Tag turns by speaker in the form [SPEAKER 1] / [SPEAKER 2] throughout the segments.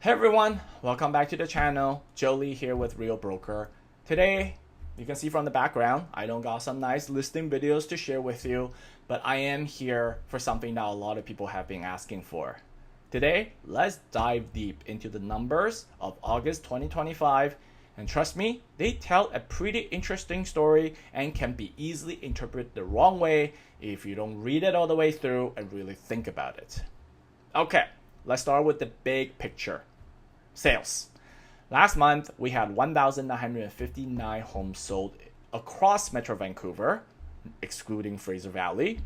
[SPEAKER 1] Hey everyone, welcome back to the channel. Jolie here with Real Broker. Today, you can see from the background, I don't got some nice listing videos to share with you, but I am here for something that a lot of people have been asking for. Today, let's dive deep into the numbers of August 2025, and trust me, they tell a pretty interesting story and can be easily interpreted the wrong way if you don't read it all the way through and really think about it. Okay, let's start with the big picture. Sales. Last month, we had 1,959 homes sold across Metro Vancouver, excluding Fraser Valley.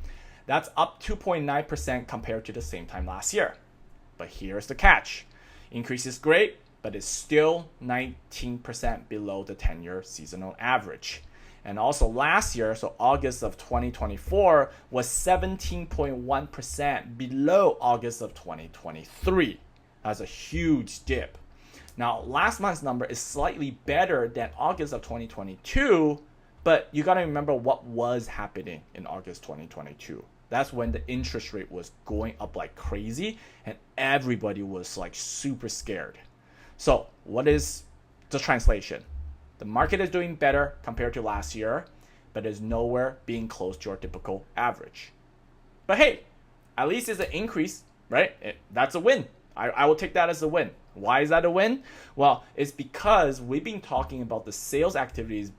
[SPEAKER 1] That's up 2.9% compared to the same time last year. But here's the catch. Increase is great, but it's still 19% below the 10-year seasonal average. And also last year, so August of 2024, was 17.1% below August of 2023. That's a huge dip. Now, last month's number is slightly better than August of 2022, but you got to remember what was happening in August 2022. That's when the interest rate was going up like crazy and everybody was like super scared. So what is the translation? The market is doing better compared to last year, but is nowhere being close to our typical average. But hey, at least it's an increase, right? That's a win. I will take that as a win. Why is that a win? Well, it's because we've been talking about the sales activities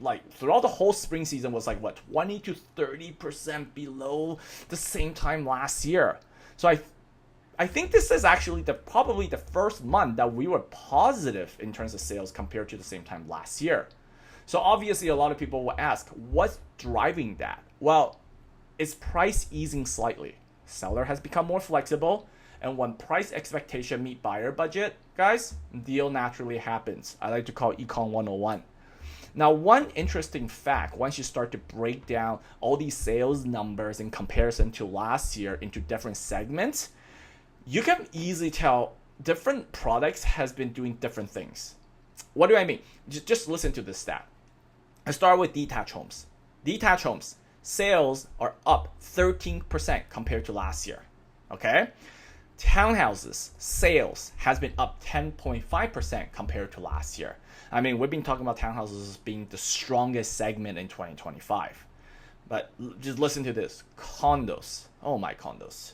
[SPEAKER 1] like throughout the whole spring season was like what 20 to 30% below the same time last year. So I think this is actually probably the first month that we were positive in terms of sales compared to the same time last year. So obviously a lot of people will ask, what's driving that? Well, it's price easing slightly. Seller has become more flexible. And when price expectation meet buyer budget, guys, deal naturally happens. I like to call Econ 101. Now, one interesting fact, once you start to break down all these sales numbers in comparison to last year into different segments, you can easily tell different products has been doing different things. What do I mean? Just listen to this stat. I start with detached homes. Detached homes, sales are up 13% compared to last year. Okay? Townhouses sales has been up 10.5% compared to last year. I mean, we've been talking about townhouses as being the strongest segment in 2025. But just listen to this. Condos. Oh my condos.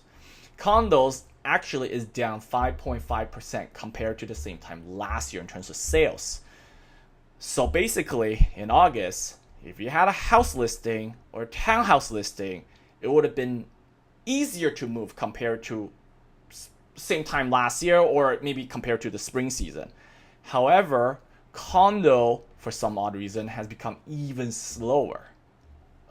[SPEAKER 1] Condos actually is down 5.5% compared to the same time last year in terms of sales. So basically, in August, if you had a house listing or a townhouse listing, it would have been easier to move compared to same time last year or maybe compared to the spring season. However, condo, for some odd reason, has become even slower.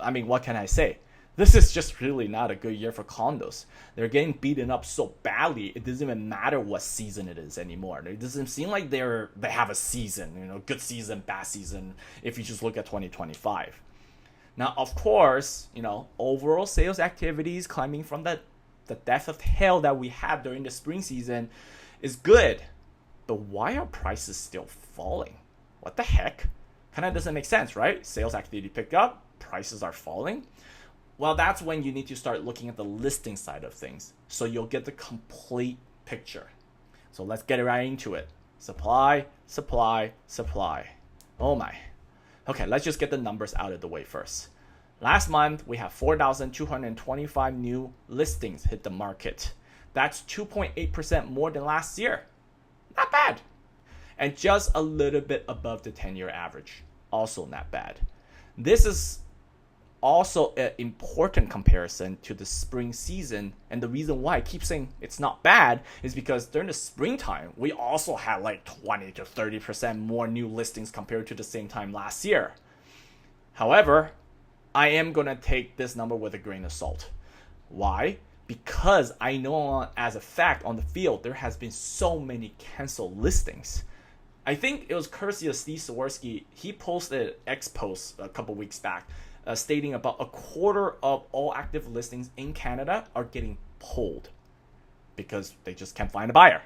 [SPEAKER 1] I mean, what can I say? This is just really not a good year for condos. They're getting beaten up so badly, it doesn't even matter what season it is anymore. It doesn't seem like they have a season, good season, bad season, if you just look at 2025. Now, of course, overall sales activities climbing from the depth of hell that we had during the spring season is good. But why are prices still falling? What the heck? Kind of doesn't make sense, right? Sales activity pick up, prices are falling. Well, that's when you need to start looking at the listing side of things, so you'll get the complete picture. So let's get right into it. Supply, supply, supply. Oh my. Okay, let's just get the numbers out of the way first. Last month, we have 4,225 new listings hit the market. That's 2.8% more than last year. Not bad. And just a little bit above the 10-year average. Also not bad. This is also an important comparison to the spring season. And the reason why I keep saying it's not bad is because during the springtime, we also had like 20 to 30% more new listings compared to the same time last year. However, I am going to take this number with a grain of salt. Why? Because I know as a fact on the field, there has been so many canceled listings. I think it was courtesy of Steve Sawarski. He posted an X post a couple weeks back stating about a quarter of all active listings in Canada are getting pulled because they just can't find a buyer.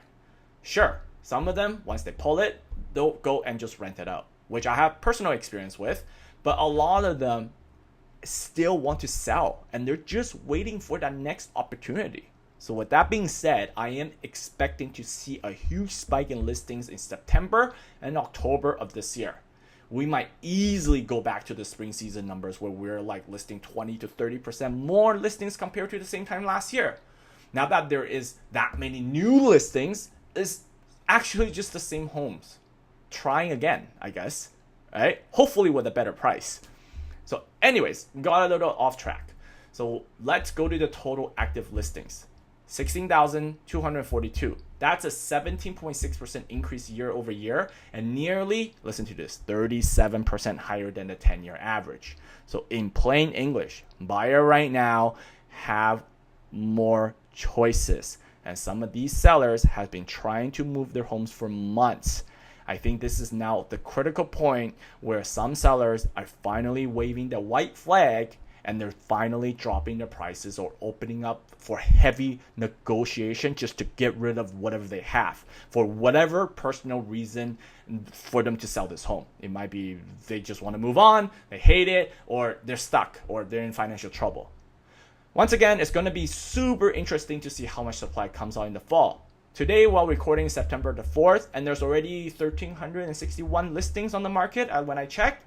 [SPEAKER 1] Sure, some of them, once they pull it, they'll go and just rent it out, which I have personal experience with. But a lot of them still want to sell and they're just waiting for that next opportunity. So with that being said, I am expecting to see a huge spike in listings in September and October of this year. We might easily go back to the spring season numbers where we're like listing 20 to 30% more listings compared to the same time last year. Now that there is that many new listings, it's actually just the same homes. Trying again, I guess, right? Hopefully with a better price. So anyways, got a little off track. So let's go to the total active listings. 16,242. That's a 17.6% increase year over year and nearly, listen to this, 37% higher than the 10-year average. So in plain English, buyer right now have more choices. And some of these sellers have been trying to move their homes for months. I think this is now the critical point where some sellers are finally waving the white flag and they're finally dropping the prices or opening up for heavy negotiation just to get rid of whatever they have for whatever personal reason for them to sell this home. It might be they just want to move on, they hate it, or they're stuck, or they're in financial trouble. Once again, it's going to be super interesting to see how much supply comes out in the fall. Today, while recording September the 4th, and there's already 1,361 listings on the market when I checked.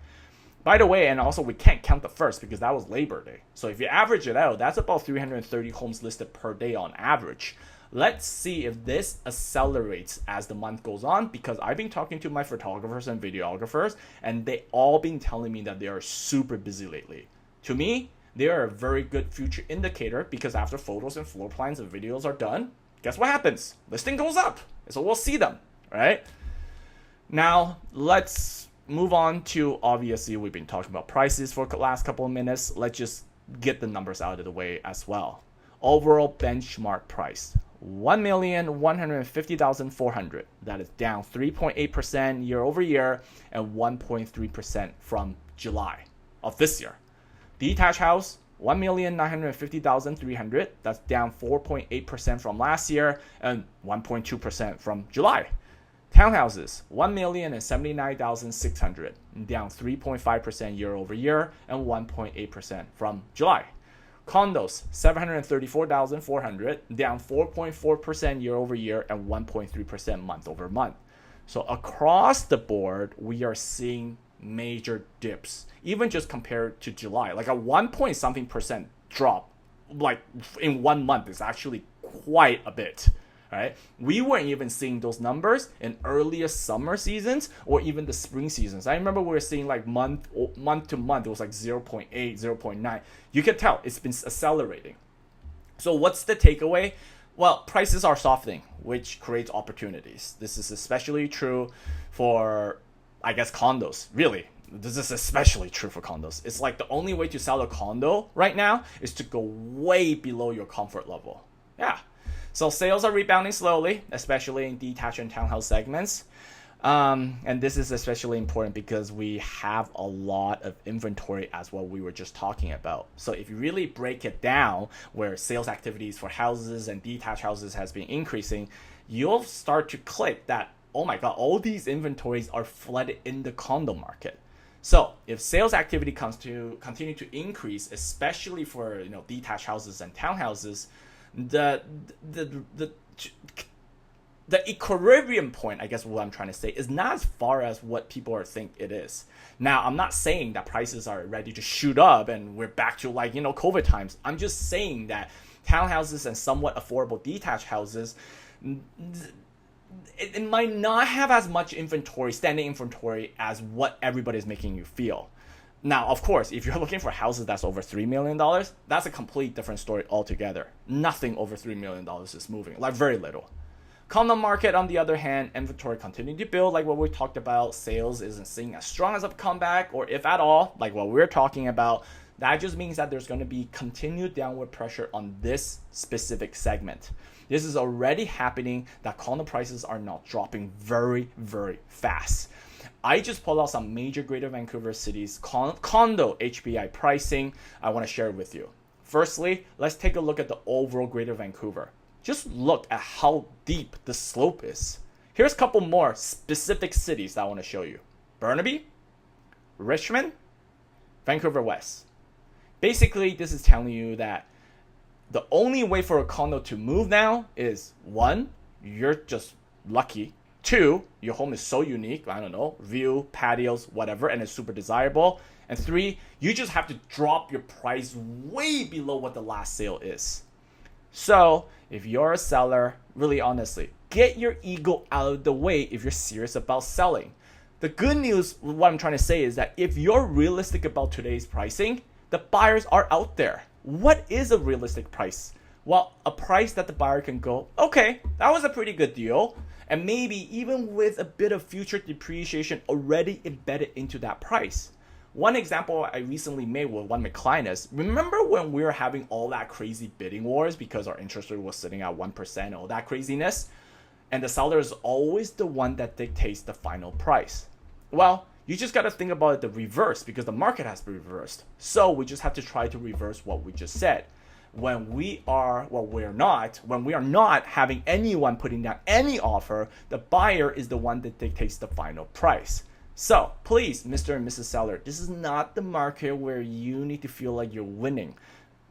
[SPEAKER 1] By the way, and also we can't count the first because that was Labor Day. So if you average it out, that's about 330 homes listed per day on average. Let's see if this accelerates as the month goes on, because I've been talking to my photographers and videographers, and they all been telling me that they are super busy lately. To me, they are a very good future indicator because after photos and floor plans and videos are done, guess what happens? Listing goes up. So we'll see them, right? Now, let's move on to, obviously, we've been talking about prices for the last couple of minutes. Let's just get the numbers out of the way as well. Overall benchmark price, $1,150,400. That is down 3.8% year over year and 1.3% from July of this year. Detached house, $1,950,300. That's down 4.8% from last year and 1.2% from July. Townhouses, $1,079,600, down 3.5% year over year and 1.8% from July. Condos, $734,400, down 4.4% year over year and 1.3% month over month. So across the board, we are seeing major dips, even just compared to July. Like a 1 point something% drop, like in 1 month, is actually quite a bit. Right? We weren't even seeing those numbers in earlier summer seasons or even the spring seasons. I remember we were seeing like month to month, it was like 0.8, 0.9. You can tell it's been accelerating. So what's the takeaway? Well, prices are softening, which creates opportunities. This is especially true for, I guess, condos. Really, this is especially true for condos. It's like the only way to sell a condo right now is to go way below your comfort level. Yeah. So sales are rebounding slowly, especially in detached and townhouse segments. And this is especially important because we have a lot of inventory as what we were just talking about. So if you really break it down, where sales activities for houses and detached houses has been increasing, you'll start to click that, oh my God, all these inventories are flooded in the condo market. So if sales activity continue to increase, especially for detached houses and townhouses, the equilibrium point, I guess what I'm trying to say, is not as far as what people think it is. Now, I'm not saying that prices are ready to shoot up and we're back to COVID times. I'm just saying that townhouses and somewhat affordable detached houses, it might not have as much standing inventory as what everybody's making you feel. Now, of course, if you're looking for houses that's over $3 million, that's a complete different story altogether. Nothing over $3 million is moving, like very little. Condo market, on the other hand, inventory continuing to build, like what we talked about. Sales isn't seeing as strong as a comeback, or if at all, like what we're talking about. That just means that there's going to be continued downward pressure on this specific segment. This is already happening, that condo prices are now dropping very, very fast. I just pulled out some major Greater Vancouver cities condo HPI pricing. I want to share it with you. Firstly, let's take a look at the overall Greater Vancouver. Just look at how deep the slope is. Here's a couple more specific cities that I want to show you. Burnaby, Richmond, Vancouver West. Basically, this is telling you that the only way for a condo to move now is one, you're just lucky. Two, your home is so unique, I don't know, view, patios, whatever, and it's super desirable. And three, you just have to drop your price way below what the last sale is. So if you're a seller, really honestly, get your ego out of the way if you're serious about selling. The good news, what I'm trying to say is that if you're realistic about today's pricing, the buyers are out there. What is a realistic price? Well, a price that the buyer can go, okay, that was a pretty good deal. And maybe even with a bit of future depreciation already embedded into that price. One example I recently made with one of my clients, remember when we were having all that crazy bidding wars because our interest rate was sitting at 1%, all that craziness? And the seller is always the one that dictates the final price. Well, you just got to think about it the reverse because the market has been reversed. So we just have to try to reverse what we just said. When we are not having anyone putting down any offer, the buyer is the one that dictates the final price. So please, Mr. and Mrs. Seller, this is not the market where you need to feel like you're winning,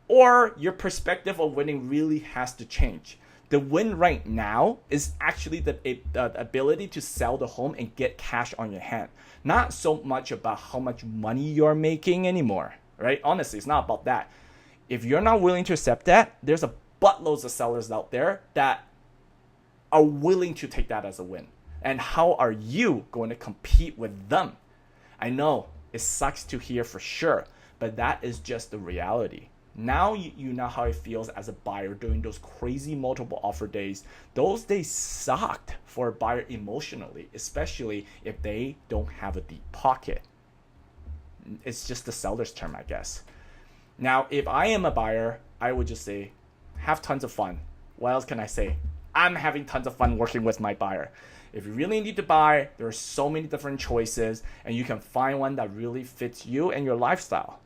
[SPEAKER 1] or your perspective of winning really has to change. The win right now is actually the ability to sell the home and get cash on your hand. Not so much about how much money you're making anymore, right? Honestly, it's not about that. If you're not willing to accept that, there's a buttloads of sellers out there that are willing to take that as a win. And how are you going to compete with them? I know it sucks to hear for sure, but that is just the reality. Now you know how it feels as a buyer during those crazy multiple offer days. Those days sucked for a buyer emotionally, especially if they don't have a deep pocket. It's just the seller's term, I guess. Now, if I am a buyer, I would just say, have tons of fun. What else can I say? I'm having tons of fun working with my buyer. If you really need to buy, there are so many different choices, and you can find one that really fits you and your lifestyle.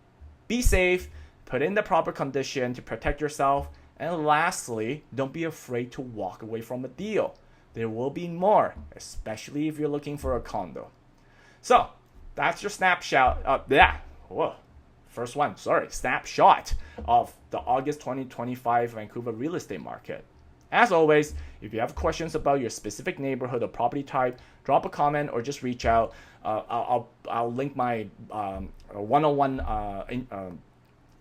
[SPEAKER 1] Be safe, put in the proper condition to protect yourself, and lastly, don't be afraid to walk away from a deal. There will be more, especially if you're looking for a condo. So, that's your snapshot. Snapshot of the August 2025 Vancouver real estate market. As always, if you have questions about your specific neighborhood or property type, drop a comment or just reach out. I'll link my one-on-one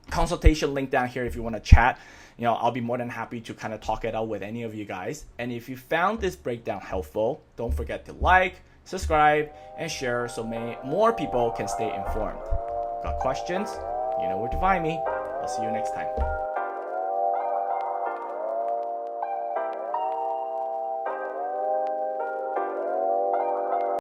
[SPEAKER 1] consultation link down here if you want to chat. I'll be more than happy to kind of talk it out with any of you guys. And if you found this breakdown helpful, don't forget to like, subscribe, and share so more people can stay informed. Got questions? You know where to find me. I'll see you next time.